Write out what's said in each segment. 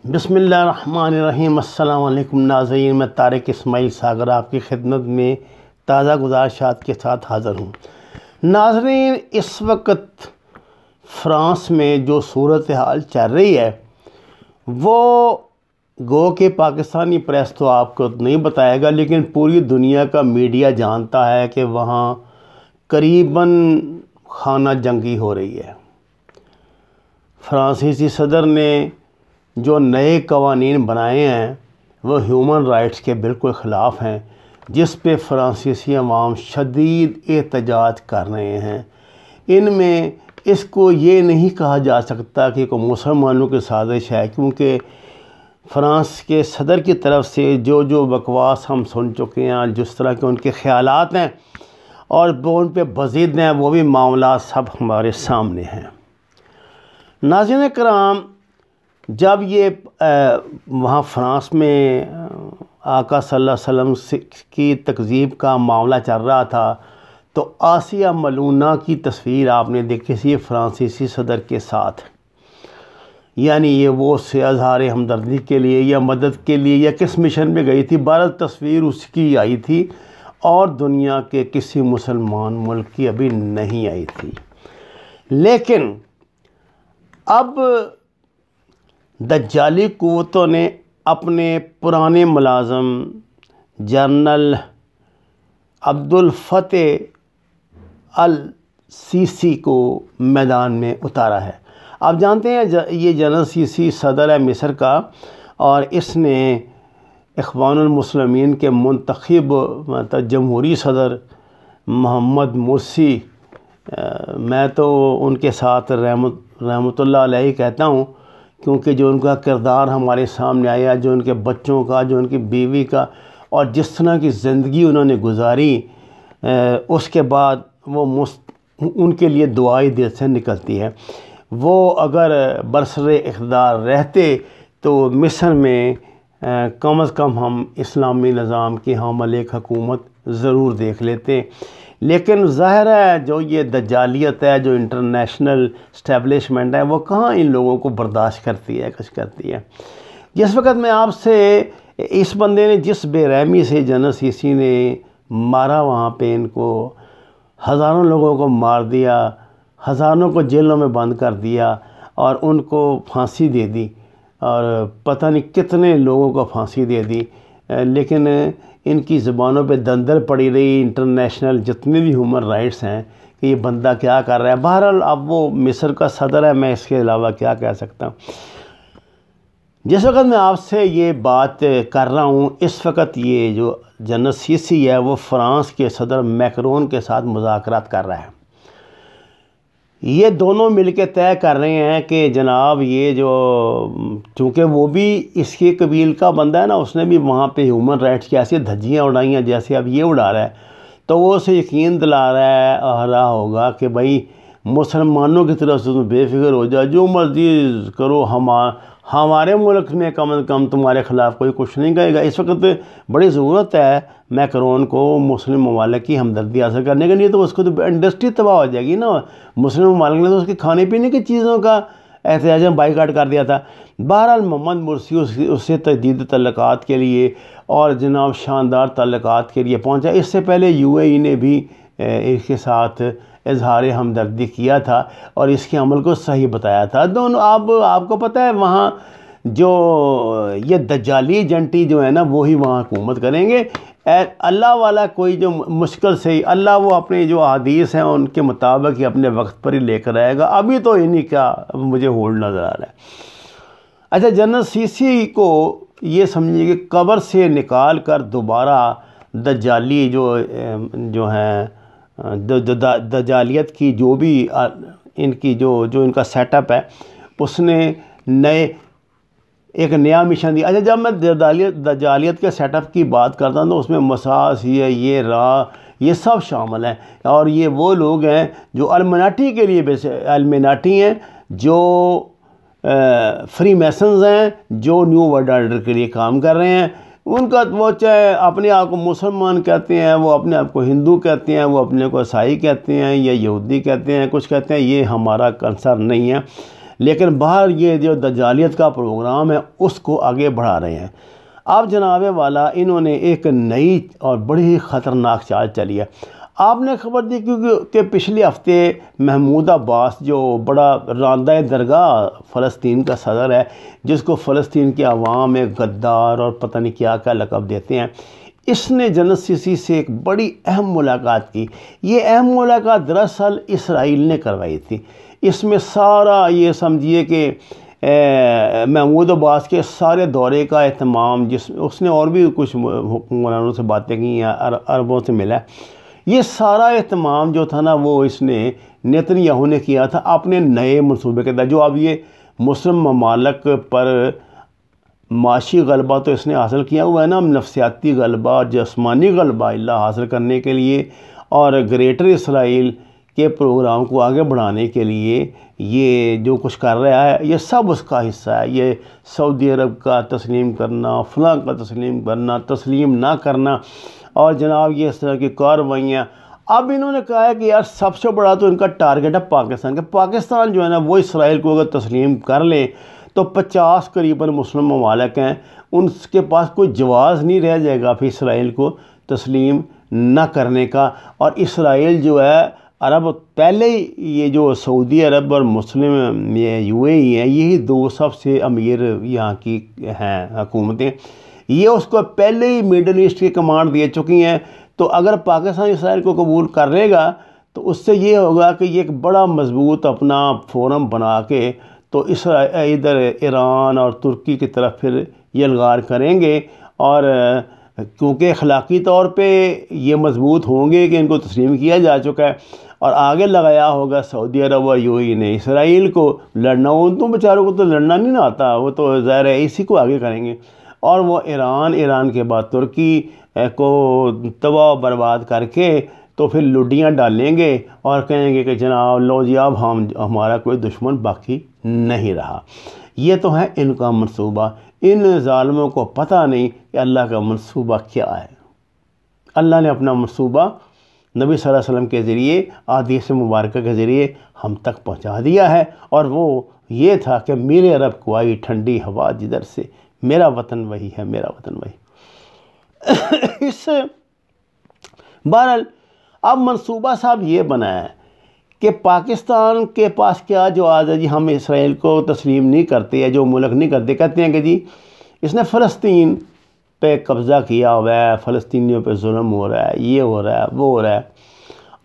بسم اللہ الرحمن الرحیم۔ السلام علیکم ناظرین، میں طارق اسماعیل ساگر آپ کی خدمت میں تازہ گزارشات کے ساتھ حاضر ہوں۔ ناظرین، اس وقت فرانس میں جو صورتحال چل رہی ہے وہ گو کہ پاکستانی پریس تو آپ کو نہیں بتائے گا، لیکن پوری دنیا کا میڈیا جانتا ہے کہ وہاں قریباً خانہ جنگی ہو رہی ہے۔ فرانسیسی صدر نے جو نئے قوانین بنائے ہیں وہ ہیومن رائٹس کے بالکل خلاف ہیں، جس پہ فرانسیسی عوام شدید احتجاج کر رہے ہیں۔ ان میں اس کو یہ نہیں کہا جا سکتا کہ کوئی مسلمانوں کی سازش ہے، کیونکہ فرانس کے صدر کی طرف سے جو بکواس ہم سن چکے ہیں، جس طرح کے ان کے خیالات ہیں اور وہ ان پہ بزید ہیں، وہ بھی معاملات سب ہمارے سامنے ہیں۔ ناظرین کرام، جب یہ وہاں فرانس میں آقا صلی اللہ علیہ وسلم کی تکذیب کا معاملہ چل رہا تھا تو آسیہ ملونہ کی تصویر آپ نے دیکھی تھی فرانسیسی صدر کے ساتھ، یعنی یہ وہ اس سے اظہار ہمدردی کے لیے یا مدد کے لیے یا کس مشن میں گئی تھی، بہرحال تصویر اس کی آئی تھی اور دنیا کے کسی مسلمان ملک کی ابھی نہیں آئی تھی۔ لیکن اب دجالی قوتوں نے اپنے پرانے ملازم جنرل عبدالفتح السیسی کو میدان میں اتارا ہے۔ آپ جانتے ہیں یہ جنرل سیسی صدر ہے مصر کا، اور اس نے اخوان المسلمین کے منتخب جمہوری صدر محمد مرسی، میں تو ان کے ساتھ رحمت اللہ علیہ کہتا ہوں، کیونکہ جو ان کا کردار ہمارے سامنے آیا، جو ان کے بچوں کا، جو ان کی بیوی کا، اور جس طرح کی زندگی انہوں نے گزاری، اس کے بعد وہ ان کے لیے دعائی دل سے نکلتی ہے۔ وہ اگر برسر اقتدار رہتے تو مصر میں کم از کم ہم اسلامی نظام کی حامل ایک حکومت ضرور دیکھ لیتے، لیکن ظاہر ہے جو یہ دجالیت ہے، جو انٹرنیشنل اسٹیبلشمنٹ ہے، وہ کہاں ان لوگوں کو برداشت کرتی ہے، کچھ کرتی ہے۔ جس وقت میں آپ سے اس بندے نے جس بے رحمی سے جنرل سیسی نے مارا، وہاں پہ ان کو ہزاروں لوگوں کو مار دیا، ہزاروں کو جیلوں میں بند کر دیا اور ان کو پھانسی دے دی، اور پتہ نہیں کتنے لوگوں کو پھانسی دے دی، لیکن ان کی زبانوں پہ دندر پڑی رہی انٹرنیشنل جتنے بھی ہیومن رائٹس ہیں کہ یہ بندہ کیا کر رہا ہے۔ بہرحال اب وہ مصر کا صدر ہے، میں اس کے علاوہ کیا کہہ سکتا ہوں۔ جس وقت میں آپ سے یہ بات کر رہا ہوں، اس وقت یہ جو جنرل سیسی ہے وہ فرانس کے صدر میکرون کے ساتھ مذاکرات کر رہا ہے۔ یہ دونوں مل کے طے کر رہے ہیں کہ جناب یہ جو، چونکہ وہ بھی اس کے قبیل کا بندہ ہے نا، اس نے بھی وہاں پہ ہیومن رائٹس کی ایسی دھجیاں اڑائی ہیں جیسے اب یہ اڑا رہا ہے، تو وہ اسے یقین دلا رہا ہوگا کہ بھائی مسلمانوں کی طرف سے تم بے فکر ہو جا، جو مرضی کرو، ہمارے ملک میں کم از کم تمہارے خلاف کوئی کچھ نہیں کہے گا۔ اس وقت بڑی ضرورت ہے میکرون کو مسلم ممالک کی ہمدردی حاصل کرنے کے لیے، تو اس کو تو انڈسٹری تباہ ہو جائے گی نا۔ مسلم ممالک نے تو اس کے کھانے پینے کی چیزوں کا احتجاج بائیکاٹ کر دیا تھا۔ بہرحال محمد مرسی اس سے تجدید تعلقات کے لیے اور جناب شاندار تعلقات کے لیے پہنچا۔ اس سے پہلے UAE نے بھی اس کے ساتھ اظہار ہمدردی کیا تھا اور اس کے عمل کو صحیح بتایا تھا۔ دونوں آپ کو پتہ ہے وہاں جو یہ دجالی جنٹی جو ہے نا، وہی وہاں حکومت کریں گے۔ اللہ والا کوئی جو مشکل سے ہی اللہ وہ اپنے جو احادیث ہیں ان کے مطابق ہی اپنے وقت پر ہی لے کر آئے گا۔ ابھی تو انہی کا مجھے ہولڈ نظر آ رہا ہے۔ اچھا، جنرل سیسی کو یہ سمجھیے کہ قبر سے نکال کر دوبارہ دجالی جو ہیں دجالیت کی جو بھی ان کی جو ان کا سیٹ اپ ہے، اس نے ایک نیا مشن دیا۔ اچھا، جب میں دجالیت کے سیٹ اپ کی بات کرتا ہوں تو اس میں مساس، یہ راہ، یہ سب شامل ہیں، اور یہ وہ لوگ ہیں جو المناٹی کے لیے المناٹی ہیں، جو فری میسنز ہیں، جو نیو ورلڈ آرڈر کے لیے کام کر رہے ہیں۔ ان کا وہ چاہے اپنے آپ کو مسلمان کہتے ہیں، وہ اپنے آپ کو ہندو کہتے ہیں، وہ اپنے کو عیسائی کہتے ہیں یا یہودی کہتے ہیں، کچھ کہتے ہیں، یہ ہمارا کنسرن نہیں ہے۔ لیکن باہر یہ جو دجالیت کا پروگرام ہے اس کو آگے بڑھا رہے ہیں۔ اب جناب والا انہوں نے ایک نئی اور بڑی ہی خطرناک چال چلی ہے۔ آپ نے خبر دی کہ پچھلے ہفتے محمود عباس جو بڑا راندہ درگاہ فلسطین کا صدر ہے، جس کو فلسطین کی عوام ایک غدار اور پتہ نہیں کیا کیا لقب دیتے ہیں، اس نے جنرل سیسی سے ایک بڑی اہم ملاقات کی۔ یہ اہم ملاقات دراصل اسرائیل نے کروائی تھی۔ اس میں سارا یہ سمجھیے کہ محمود عباس کے سارے دورے کا اہتمام، اس نے اور بھی کچھ حکمرانوں سے باتیں کی ہیں، عربوں سے ملا ہے، یہ سارا اہتمام جو تھا نا وہ اس نے نیتن یاہو نے کیا تھا اپنے نئے منصوبے کے تحت۔ جو اب یہ مسلم ممالک پر معاشی غلبہ تو اس نے حاصل کیا ہوا ہے نا، نفسیاتی غلبہ، جسمانی غلبہ اللہ حاصل کرنے کے لیے اور گریٹر اسرائیل کے پروگرام کو آگے بڑھانے کے لیے یہ جو کچھ کر رہا ہے یہ سب اس کا حصہ ہے۔ یہ سعودی عرب کا تسلیم کرنا، فلاں کا تسلیم کرنا، تسلیم نہ کرنا، اور جناب یہ اس طرح کی کارروائیاں۔ اب انہوں نے کہا ہے کہ یار سب سے بڑا تو ان کا ٹارگٹ ہے پاکستان کا۔ پاکستان جو ہے نا وہ اسرائیل کو اگر تسلیم کر لے تو 50 قریباً مسلم ممالک ہیں، ان کے پاس کوئی جواز نہیں رہ جائے گا پھر اسرائیل کو تسلیم نہ کرنے کا۔ اور اسرائیل جو ہے عرب پہلے ہی یہ جو سعودی عرب اور مسلم یہ UAE ہیں، یہی دو سب سے امیر یہاں کی ہیں حکومتیں، یہ اس کو پہلے ہی میڈل ایسٹ کی کمانڈ دے چکی ہیں۔ تو اگر پاکستان اسرائیل کو قبول کر لے گا تو اس سے یہ ہوگا کہ یہ ایک بڑا مضبوط اپنا فورم بنا کے تو ادھر ایران اور ترکی کی طرف پھر یہ الغار کریں گے، اور کیونکہ اخلاقی طور پہ یہ مضبوط ہوں گے کہ ان کو تسلیم کیا جا چکا ہے، اور آگے لگایا ہوگا سعودی عرب اور UAE نے اسرائیل کو لڑنا۔ ان تو بیچاروں کو تو لڑنا نہیں نہ آتا، وہ تو ظاہر ہے اسی کو آگے کریں گے، اور وہ ایران کے بعد ترکی کو تباہ و برباد کر کے تو پھر لڈیاں ڈالیں گے اور کہیں گے کہ جناب لو جی اب ہمارا کوئی دشمن باقی نہیں رہا۔ یہ تو ہے ان کا منصوبہ۔ ان ظالموں کو پتہ نہیں کہ اللہ کا منصوبہ کیا ہے۔ اللہ نے اپنا منصوبہ نبی صلی اللہ علیہ وسلم کے ذریعے، احادیث مبارکہ کے ذریعے ہم تک پہنچا دیا ہے، اور وہ یہ تھا کہ میرے عرب کو آئی ٹھنڈی ہوا جدھر سے، میرا وطن وہی ہے، میرا وطن وہی۔ اس بہرحال اب منصوبہ صاحب یہ بنا ہے کہ پاکستان کے پاس کیا جو آج ہے جی ہم اسرائیل کو تسلیم نہیں کرتے، یا جو ملک نہیں کرتے، کہتے ہیں کہ جی اس نے فلسطین پہ قبضہ کیا ہوا ہے، فلسطینیوں پہ ظلم ہو رہا ہے، یہ ہو رہا ہے، وہ ہو رہا ہے۔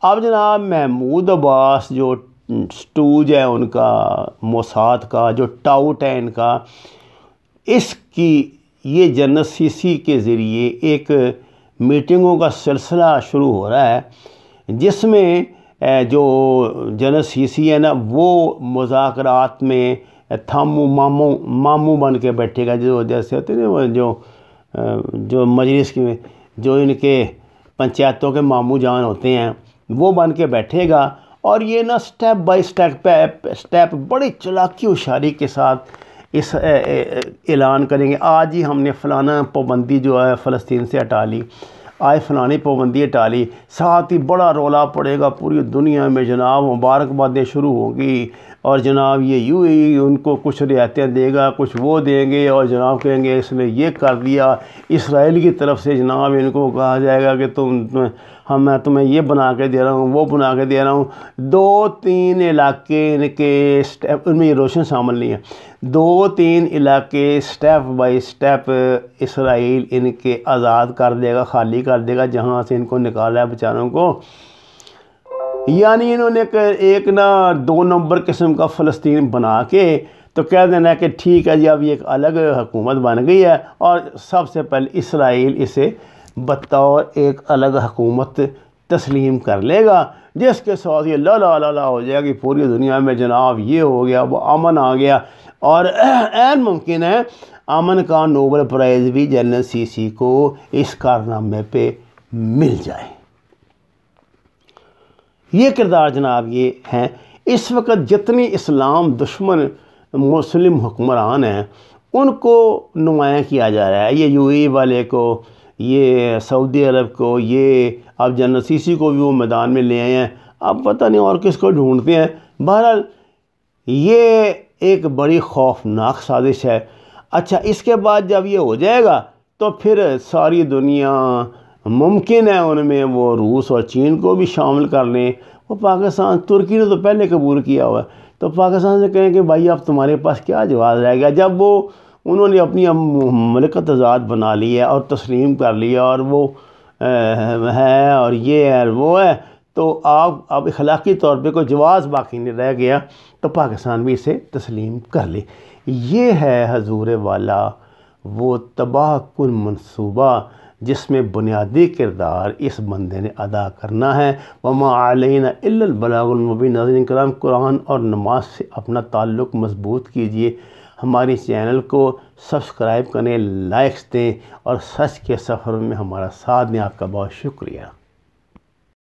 اب جناب محمود عباس جو سٹوج ہے ان کا، موساد کا جو ٹاؤٹ ہے ان کا، اس کی یہ جنرل سیسی کے ذریعے ایک میٹنگوں کا سلسلہ شروع ہو رہا ہے، جس میں جو جنرل سیسی ہے نا وہ مذاکرات میں تھامو مامو بن کے بیٹھے گا، جو جیسے ہوتے ہیں وہ جو مجلس کی جو ان کے پنچایتوں کے مامو جان ہوتے ہیں وہ بن کے بیٹھے گا، اور یہ نا سٹیپ بائی سٹیپ بڑی چلاکی ہوشیاری کے ساتھ اس اعلان کریں گے، آج ہی ہم نے فلانا پابندی جو ہے فلسطین سے ہٹا لی، آج فلانی پابندی ہٹا لی، ساتھ ہی بڑا رولا پڑے گا پوری دنیا میں، جناب مبارکبادیں شروع ہوں گی، اور جناب یہ UAE ان کو کچھ رعایتیں دے گا، کچھ وہ دیں گے، اور جناب کہیں گے اس نے یہ کر دیا۔ اسرائیل کی طرف سے جناب ان کو کہا جائے گا کہ میں تمہیں یہ بنا کے دے رہا ہوں، وہ بنا کے دے رہا ہوں۔ 2-3 علاقے ان کے ان میں یہ روشن شامل نہیں ہے، 2-3 علاقے سٹیپ بائی سٹیپ اسرائیل ان کے آزاد کر دے گا، خالی کر دے گا، جہاں سے ان کو نکالا ہے بیچاروں کو۔ یعنی انہوں نے ایک نا 2 نمبر قسم کا فلسطین بنا کے تو کہہ دینا ہے کہ ٹھیک ہے جی اب یہ ایک الگ حکومت بن گئی ہے، اور سب سے پہلے اسرائیل اسے بطور ایک الگ حکومت تسلیم کر لے گا، جس کے ساتھ یہ لا لا لا لا ہو جائے گی پوری دنیا میں، جناب یہ ہو گیا، وہ امن آ گیا، اور عین ممکن ہے امن کا نوبل پرائز بھی جنرل سیسی کو اس کارنامے پہ مل جائے۔ یہ کردار جناب یہ ہیں۔ اس وقت جتنی اسلام دشمن مسلم حکمران ہیں ان کو نمایاں کیا جا رہا ہے، یہ UAE والے کو، یہ سعودی عرب کو، یہ اب جنرل سیسی کو بھی وہ میدان میں لے آئے ہیں، اب پتہ نہیں اور کس کو ڈھونڈتے ہیں۔ بہرحال یہ ایک بڑی خوفناک سازش ہے۔ اچھا، اس کے بعد جب یہ ہو جائے گا تو پھر ساری دنیا ممکن ہے ان میں وہ روس اور چین کو بھی شامل کر لیں۔ وہ پاکستان، ترکی نے تو پہلے قبول کیا ہوا ہے، تو پاکستان سے کہیں کہ بھائی اب تمہارے پاس کیا جواز رہ گیا؟ جب انہوں نے اپنی مملکت آزاد بنا لی ہے اور تسلیم کر لیا اور وہ ہے اور یہ ہے اور وہ ہے، تو آپ اب اخلاقی طور پہ کوئی جواز باقی نہیں رہ گیا، تو پاکستان بھی اسے تسلیم کر لے۔ یہ ہے حضور والا وہ تباہ کن منصوبہ جس میں بنیادی کردار اس بندے نے ادا کرنا ہے۔ وما علینا الا البلاغ المبین۔ ناظرین کرام، قرآن اور نماز سے اپنا تعلق مضبوط کیجئے، ہماری چینل کو سبسکرائب کریں، لائکس دیں اور سچ کے سفر میں ہمارا ساتھ دیں۔ آپ کا بہت شکریہ۔